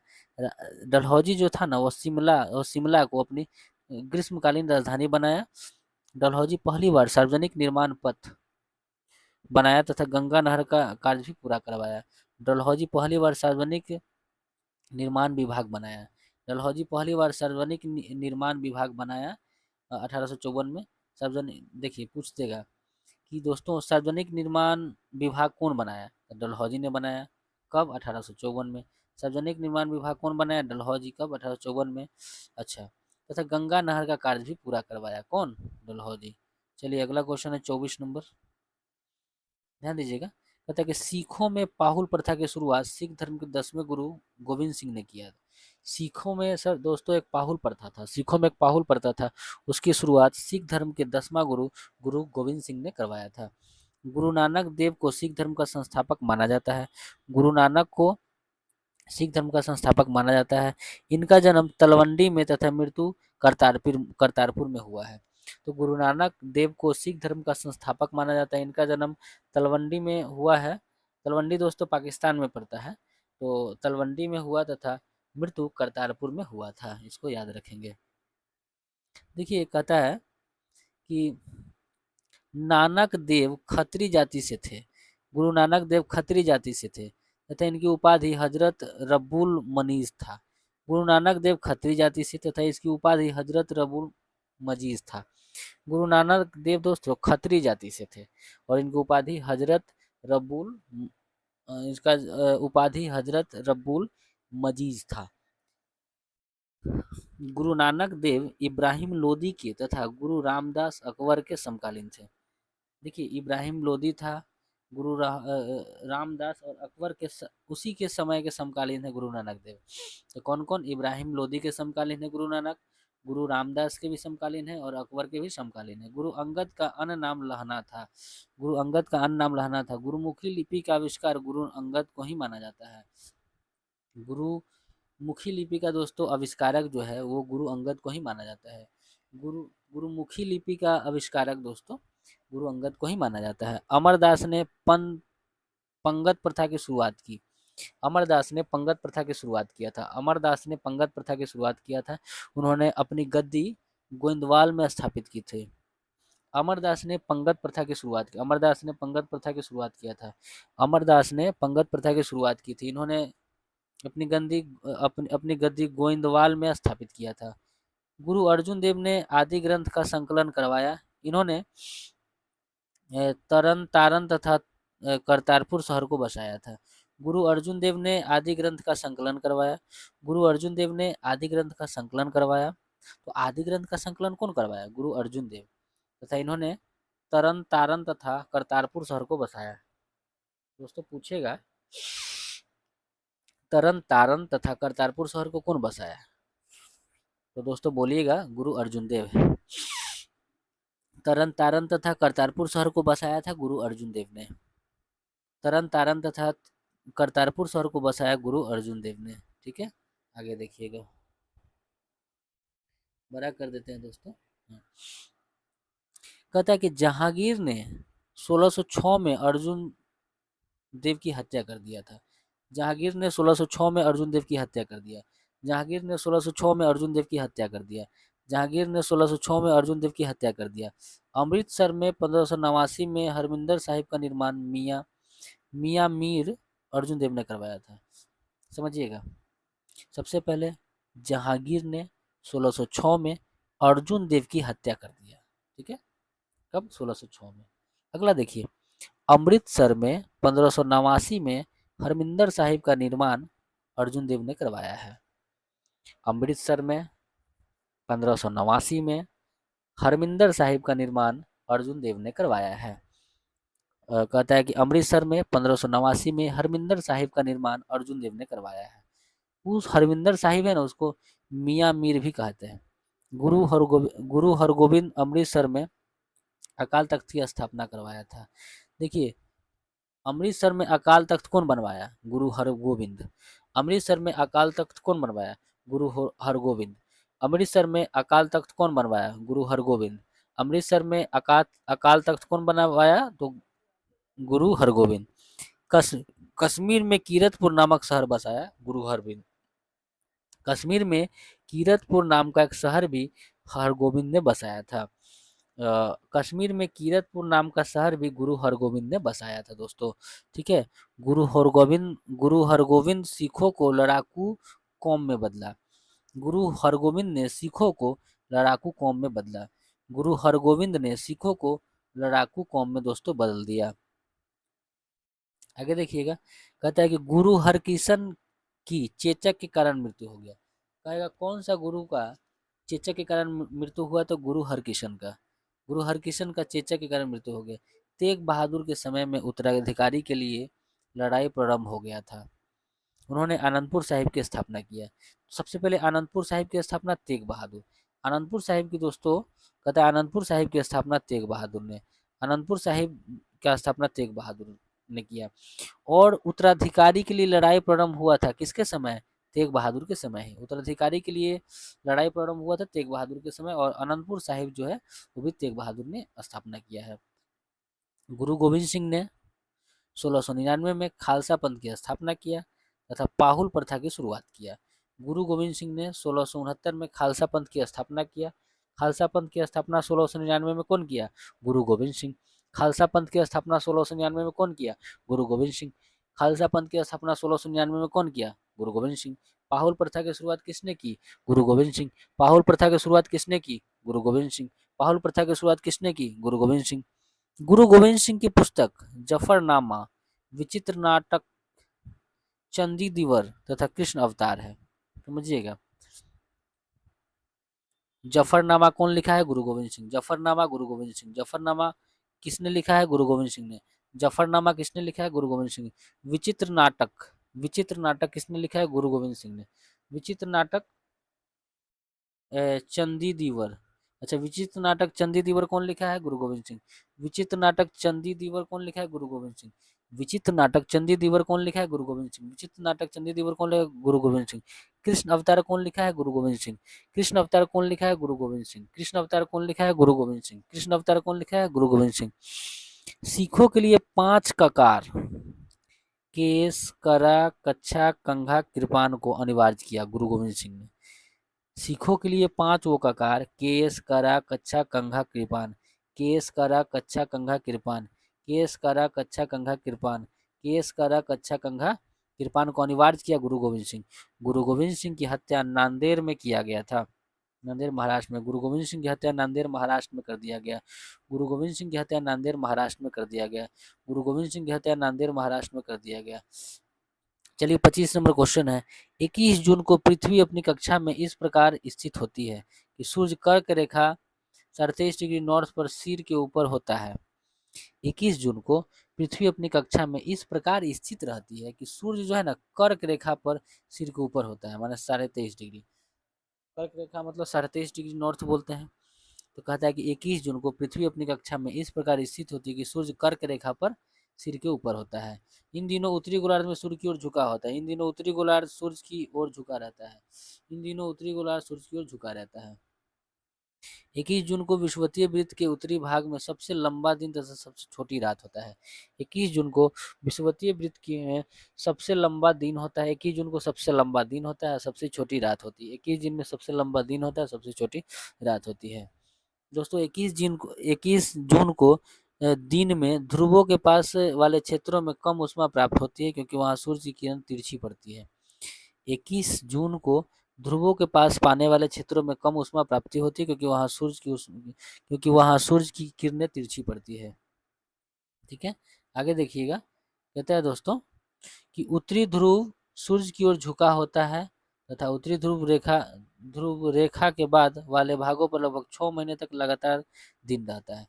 डलहौजी जो था ना, वो शिमला को अपनी ग्रीष्मकालीन राजधानी बनाया। डलहौजी पहली बार सार्वजनिक निर्माण पथ बनाया तथा गंगा नहर का कार्य भी पूरा करवाया। डलहौजी पहली बार सार्वजनिक निर्माण विभाग बनाया। डलहौजी पहली बार सार्वजनिक निर्माण विभाग बनाया 1854 में। सार्वजनिक देखिए पूछ देगा कि दोस्तों सार्वजनिक निर्माण विभाग कौन बनाया, तो डलहौजी ने बनाया। कब, 1854 में। सार्वजनिक निर्माण विभाग कौन बनाया, डलहौजी। कब, 1854 में। अच्छा, तथा गंगा नहर का कार्य भी पूरा करवाया, कौन, डलहौजी। चलिए अगला क्वेश्चन है 24 नंबर, ध्यान दीजिएगा। कहता है कि सिखों में पाहुल प्रथा की शुरुआत सिख धर्म के 10वें गुरु गोविंद सिंह ने किया। सिखों में सर दोस्तों एक पाहुल प्रथा था, सिखों में एक पाहुल प्रथा था। उसकी शुरुआत सिख धर्म के 10वां गुरु गुरु गोविंद सिंह ने करवाया था। गुरु नानक देव को सिख धर्म का संस्थापक माना जाता है। गुरु नानक को सिख धर्म का संस्थापक माना जाता है। इनका जन्म तलवंडी में तथा मृत्यु करतारपुर करतारपुर में हुआ है। तो गुरु नानक देव को सिख धर्म का संस्थापक माना जाता है। इनका जन्म तलवंडी में हुआ है। तलवंडी दोस्तों पाकिस्तान में पड़ता है। तो तलवंडी में हुआ तथा मृत्यु करतारपुर में हुआ था, इसको याद रखेंगे। देखिए कहता है कि नानक देव खत्री जाति से थे। गुरु नानक देव खत्री जाति से थे तथा इनकी उपाधि हजरत रब्बुल मनीज था। गुरु नानक देव खत्री जाति से तथा इसकी उपाधि हजरत रब्बुल मजीज था। गुरु नानक देव दोस्तों खत्री जाति से थे और इनकी उपाधि हजरत रब्बुल इसका उपाधि हजरत रब्बुल मजीज था। गुरु नानक देव इब्राहिम लोदी के तथा गुरु रामदास अकबर के समकालीन थे। देखिए इब्राहिम लोदी था, रामदास और अकबर के उसी के समय के समकालीन है गुरु नानक देव। तो कौन कौन? इब्राहिम लोदी के समकालीन है गुरु नानक, गुरु रामदास के भी समकालीन है और अकबर के भी समकालीन है। गुरु अंगद का अन्य नाम लहना था। गुरु अंगद का अन्य नाम लहना था। गुरुमुखी लिपि का आविष्कार गुरु अंगद को ही माना जाता है। गुरुमुखी लिपि का दोस्तों आविष्कारक जो है वो गुरु अंगद को ही माना जाता है। गुरुमुखी लिपि का आविष्कारक दोस्तों गुरु अंगद को ही माना जाता है। अमरदास ने पंगत प्रथा की शुरुआत की। अमरदास ने पंगत प्रथा की शुरुआत किया था। अमरदास ने पंगत प्रथा की शुरुआत किया था। उन्होंने अपनी गद्दी गोइंदवाल में स्थापित की थी। अमरदास ने पंगत प्रथा की शुरुआत की। अमरदास ने पंगत प्रथा की शुरुआत किया था। अमरदास ने पंगत प्रथा की शुरुआत की थी। इन्होंने अपनी गद्दी गोइंदवाल में स्थापित किया था। गुरु अर्जुन देव ने आदि ग्रंथ का संकलन करवाया। इन्होंने तरन तारन तथा करतारपुर शहर को बसाया था। गुरु अर्जुन देव ने आदि ग्रंथ का संकलन करवाया। गुरु अर्जुन देव ने आदि ग्रंथ का संकलन करवाया। तो आदि ग्रंथ का संकलन कौन करवाया? गुरु अर्जुन देव। तथा इन्होंने तरन तारन तथा करतारपुर शहर को बसाया। दोस्तों पूछेगा तरन तारन तथा करतारपुर शहर को कौन बसाया? तो दोस्तों बोलिएगा गुरु अर्जुन देव। तरन तारन तथा करतारपुर शहर को बसाया था गुरु अर्जुन देव ने। तरन तारन तथा करतारपुर शहर को बसाया गुरु अर्जुन देव ने। ठीक है, आगे देखिएगा, बड़ा कर देते हैं दोस्तों। कहता है कि जहांगीर ने 1606 में अर्जुन देव की हत्या कर दिया था। जहांगीर ने 1606 में अर्जुन देव की हत्या कर दिया। जहांगीर ने 1606 में अर्जुन देव की हत्या कर दिया। जहांगीर ने 1606 में अर्जुन देव की हत्या कर दिया। अमृतसर में 1589 में हरमिंदर साहिब का निर्माण मियाँ मीर अर्जुन देव ने करवाया था। समझिएगा, सबसे पहले जहांगीर ने 1606 में अर्जुन देव की हत्या कर दिया। ठीक है, कब? 1606 में। अगला देखिए, अमृतसर में 1589 में हरमिंदर साहिब का निर्माण अर्जुन देव ने करवाया है। अमृतसर में 1589 में हरमिंदर साहिब का निर्माण अर्जुन देव ने करवाया है। कहता है कि अमृतसर में 1589 में हरमिंदर साहिब का निर्माण अर्जुन देव ने करवाया है। उस हरमिंदर साहिब है ना, उसको मियाँ मीर भी कहते हैं। गुरु हरगोविंद अमृतसर में अकाल तख्त की स्थापना करवाया था। देखिए अमृतसर में अकाल तख्त कौन बनवाया? गुरु हरगोविंद। अमृतसर में अकाल तख्त कौन बनवाया? गुरु हरगोविंद। अमृतसर में अकाल तख्त कौन बनवाया? गुरु हरगोविंद। अमृतसर में अकाल तख्त कौन बनवाया? तो गुरु हरगोविंद। कश्मीर में कीरतपुर नामक शहर बसाया गुरु हरगोविंद। कश्मीर में कीरतपुर नाम का एक शहर भी हरगोविंद ने बसाया था। कश्मीर में कीरतपुर नाम का शहर भी गुरु हरगोविंद ने बसाया था दोस्तों। ठीक है, गुरु हरगोविंद सिखों को लड़ाकू कौम में बदला। गुरु हरगोविंद ने सिखों को लड़ाकू कौम में बदला। गुरु हरगोविंद ने सिखों को लड़ाकू कौम में दोस्तों बदल दिया। आगे देखिएगा, कहता है कि गुरु हरकिशन की चेचक के कारण मृत्यु हो गया। कहेगा कौन सा गुरु का चेचक के कारण मृत्यु हुआ? तो गुरु हरकिशन का। गुरु हरकिशन का चेचक के कारण मृत्यु हो गया। तेग बहादुर के समय में उत्तराधिकारी के लिए लड़ाई प्रारंभ हो गया था। उन्होंने आनंदपुर साहिब की स्थापना किया। सबसे पहले आनंदपुर साहिब की स्थापना तेग बहादुर, आनंदपुर साहिब की दोस्तों कहता है आनंदपुर साहिब की स्थापना तेग बहादुर ने, आनंदपुर साहिब का स्थापना तेग बहादुर ने किया। और उत्तराधिकारी के लिए लड़ाई प्रारंभ हुआ था किसके समय, तेग बहादुर के समय ही उत्तराधिकारी के लिए लड़ाई प्रारंभ हुआ था तेग बहादुर के समय, और अनंतपुर साहिब जो है वो भी तेग बहादुर ने स्थापना किया है। गुरु गोविंद सिंह ने 1699 में खालसा पंथ की स्थापना किया तथा पाहुल प्रथा की शुरुआत किया। गुरु गोविंद सिंह ने 1669 में खालसा पंथ की स्थापना किया। खालसा पंथ की स्थापना 1699 में कौन किया, गुरु गोविंद सिंह। खालसा पंथ की स्थापना 1699 में कौन किया, गुरु गोविंद सिंह। खालसा पंथ की स्थापना 1699 में कौन किया, गुरु गोविंद सिंह। पाहुल प्रथा की शुरुआत किसने की, गुरु गोविंद सिंह। पाहुल प्रथा की शुरुआत किसने की, गुरु गोविंद सिंह। पाहुल प्रथा की शुरुआत किसने की, गुरु गोविंद सिंह। गुरु गोविंद सिंह की पुस्तक जफरनामा, विचित्र नाटक, चंदी दिवर तथा कृष्ण अवतार है। समझिएगा, जफरनामा कौन लिखा है, गुरु गोविंद सिंह। जफरनामा गुरु गोविंद सिंह। जफरनामा किसने लिखा है, गुरु गोविंद सिंह ने। जफरनामा किसने लिखा है, गुरु गोविंद सिंह। विचित्र नाटक, विचित्र नाटक किसने लिखा है, गुरु गोविंद सिंह ने। विचित्र नाटक चंदी दीवर, अच्छा विचित्र नाटक चंदी दीवर कौन लिखा है, गुरु गोविंद सिंह। विचित्र नाटक चंदी दीवर कौन लिखा है, गुरु गोविंद सिंह। विचित्र नाटक चंदी दीवर कौन लिखा है, गुरु गोविंद सिंह। विचित्र नाटक चंदी दीवर कौन लिखा है, गुरु गोविंद सिंह। कृष्ण अवतार कौन लिखा है, गुरु गोविंद सिंह। कृष्ण अवतार कौन लिखा है, गुरु गोविंद सिंह। कृष्ण अवतार कौन लिखा है, गुरु गोविंद सिंह। कृष्ण अवतार कौन लिखा है, गुरु गोविंद सिंह। सिखों के लिए 5 ककार केस करा कच्छा कंघा कृपान को अनिवार्य किया, गुरु गोविंद सिंह ने। सिखों के लिए 5 वो ककार केस करा कच्छा कंघा कृपान, केस करा कच्छा कंघा कृपान, केस करा कच्छा कंघा कृपान, केस करा कच्छा कंघा कृपान को अनिवार्य किया, गुरु गोविंद सिंह। गुरु गोविंद सिंह की हत्या नांदेड़ में किया गया था, नांदेड़ महाराष्ट्र में। गुरु गोविंद सिंह की हत्या नांदेड़ महाराष्ट्र में कर दिया गया। गुरु गोविंद सिंह की हत्या नांदेड़ महाराष्ट्र में कर दिया गया। गुरु गोविंद सिंह की हत्या नांदेड़ महाराष्ट्र में कर दिया गया। चलिए 25 नंबर क्वेश्चन है, 21 जून को पृथ्वी अपनी कक्षा में इस प्रकार स्थित होती है कि सूर्य कर्क रेखा 37 डिग्री नॉर्थ पर सिर के ऊपर होता है। 21 जून को पृथ्वी अपनी कक्षा में इस प्रकार स्थित रहती है कि सूर्य जो है ना कर्क रेखा पर सिर के ऊपर होता है, माने 23.5 डिग्री। कर्क रेखा मतलब 23.5 डिग्री नॉर्थ बोलते हैं। तो कहता है कि 21 जून को पृथ्वी अपनी कक्षा में इस प्रकार स्थित होती है कि सूर्य कर्क रेखा पर सिर के ऊपर होता है। इन दिनों उत्तरी गोलार्ध में सूर्य की ओर झुका होता है। इन दिनों उत्तरी गोलार्ध सूर्य की ओर झुका रहता है। इन दिनों उत्तरी गोलार्ध सूर्य की ओर झुका रहता है। 21 जून को विषुवतीय वृत्त के उत्तरी भाग में सबसे लंबा दिन तथा सबसे छोटी रात होता है। 21 जून को विषुवतीय वृत्त की सबसे लंबा दिन होता है। 21 जून को सबसे लंबा दिन होता है, सबसे छोटी रात होती है। 21 दिन में सबसे लंबा दिन होता है, सबसे छोटी रात होती है। दोस्तों 21 जून को दिन में ध्रुवों के पास वाले क्षेत्रों में कम ऊष्मा प्राप्त होती है क्योंकि वहां सूर्य की किरण तिरछी पड़ती है। 21 जून को ध्रुवों के पास पाने वाले क्षेत्रों में कम ऊष्मा प्राप्ति होती है क्योंकि वहां सूर्य की किरणें तिरछी पड़ती है। ठीक है, आगे देखिएगा, कहता है दोस्तों कि उत्तरी ध्रुव सूर्य की ओर झुका होता है तथा उत्तरी ध्रुव रेखा के बाद वाले भागों पर लगभग 6 महीने तक लगातार दिन रहता है।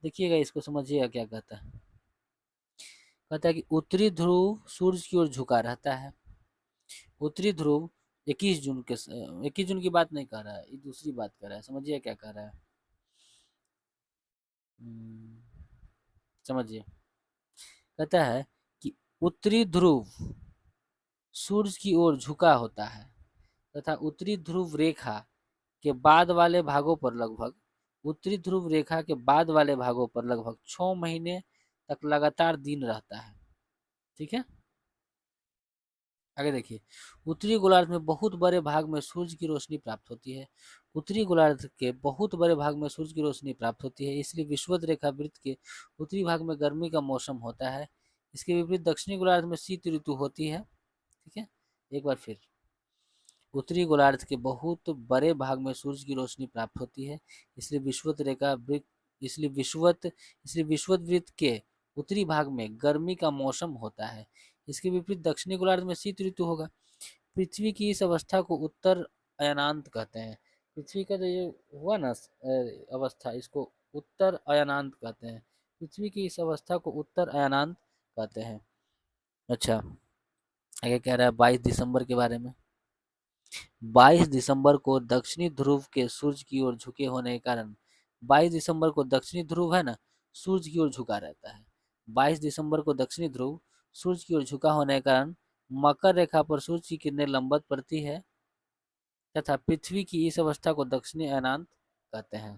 देखिएगा, इसको समझिएगा क्या कहता है। कहता है कि उत्तरी ध्रुव सूर्य की ओर झुका रहता है। उत्तरी ध्रुव 21 जून की बात नहीं कर रहा है, ये दूसरी बात कर रहा है। समझिए क्या कर रहा है, समझिए। कहता है कि उत्तरी ध्रुव सूर्य की ओर झुका होता है तथा उत्तरी ध्रुव रेखा के बाद वाले भागों पर लगभग उत्तरी ध्रुव रेखा के बाद वाले भागों पर लगभग 6 महीने तक लगातार दिन रहता है। ठीक है, आगे देखिए, उत्तरी गोलार्ध में बहुत बड़े भाग में सूर्य की रोशनी प्राप्त होती है। उत्तरी गोलार्ध के बहुत बड़े भाग में सूर्य की रोशनी प्राप्त होती है, इसलिए विषुवत रेखा वृत्त के उत्तरी भाग में गर्मी का मौसम होता है। इसके विपरीत दक्षिणी गोलार्ध में शीत ऋतु होती है। ठीक है, एक बार फिर, उत्तरी गोलार्ध के बहुत बड़े भाग में सूर्य की रोशनी प्राप्त होती है, इसलिए विषुवत रेखा वृत्त इसलिए विषुवत वृत्त के उत्तरी भाग में गर्मी का मौसम होता है। इसके विपरीत दक्षिणी गोलार्ध में शीत ऋतु होगा। पृथ्वी की इस अवस्था को उत्तर अयनांत कहते हैं। पृथ्वी का जो ये हुआ ना अवस्था, इसको उत्तर अयनांत कहते हैं। पृथ्वी की इस अवस्था को उत्तर अयनांत कहते हैं। अच्छा, आगे कह रहा है 22 दिसंबर के बारे में। 22 दिसंबर को दक्षिणी ध्रुव के सूर्य की ओर झुके होने के कारण, 22 दिसंबर को दक्षिणी ध्रुव है ना, सूर्य की ओर झुका रहता है। 22 दिसंबर को दक्षिणी ध्रुव सूर्य की ओर झुका होने के कारण मकर रेखा पर सूर्य की किरणें लंबवत पड़ती है तथा पृथ्वी की इस अवस्था को दक्षिणी अयनांत कहते हैं।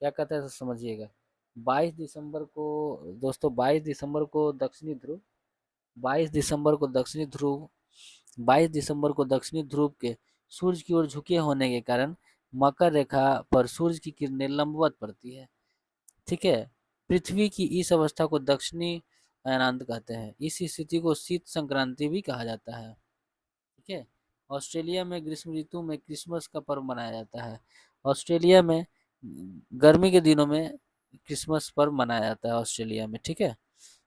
क्या कहते हैं तो समझिएगा। 22 दिसंबर को दोस्तों, 22 दिसंबर को दक्षिणी ध्रुव 22 दिसंबर को दक्षिणी ध्रुव 22 दिसंबर को दक्षिणी ध्रुव के सूर्य की ओर झुके होने के कारण मकर रेखा पर सूर्य की किरणें लंबवत पड़ती है। ठीक है। पृथ्वी की इस अवस्था को दक्षिणी अयनांत कहते हैं। इस स्थिति को शीत संक्रांति भी कहा जाता है। ठीक है। ऑस्ट्रेलिया में ग्रीष्म ऋतु में क्रिसमस का पर्व मनाया जाता है। ऑस्ट्रेलिया में गर्मी के दिनों में क्रिसमस पर्व मनाया जाता है ऑस्ट्रेलिया में। ठीक है।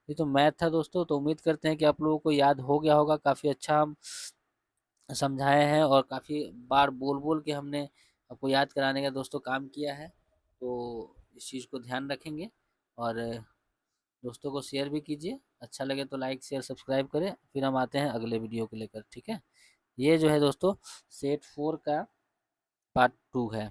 ये तो मैथ था दोस्तों, तो उम्मीद करते हैं कि आप लोगों को याद हो गया होगा। काफ़ी अच्छा हम समझाए हैं और काफ़ी बार बोल बोल के हमने आपको याद कराने का दोस्तों काम किया है। तो इस चीज़ को ध्यान रखेंगे और दोस्तों को शेयर भी कीजिए। अच्छा लगे तो लाइक शेयर सब्सक्राइब करें। फिर हम आते हैं अगले वीडियो को लेकर। ठीक है। ये जो है दोस्तों सेट 4 का पार्ट 2 है।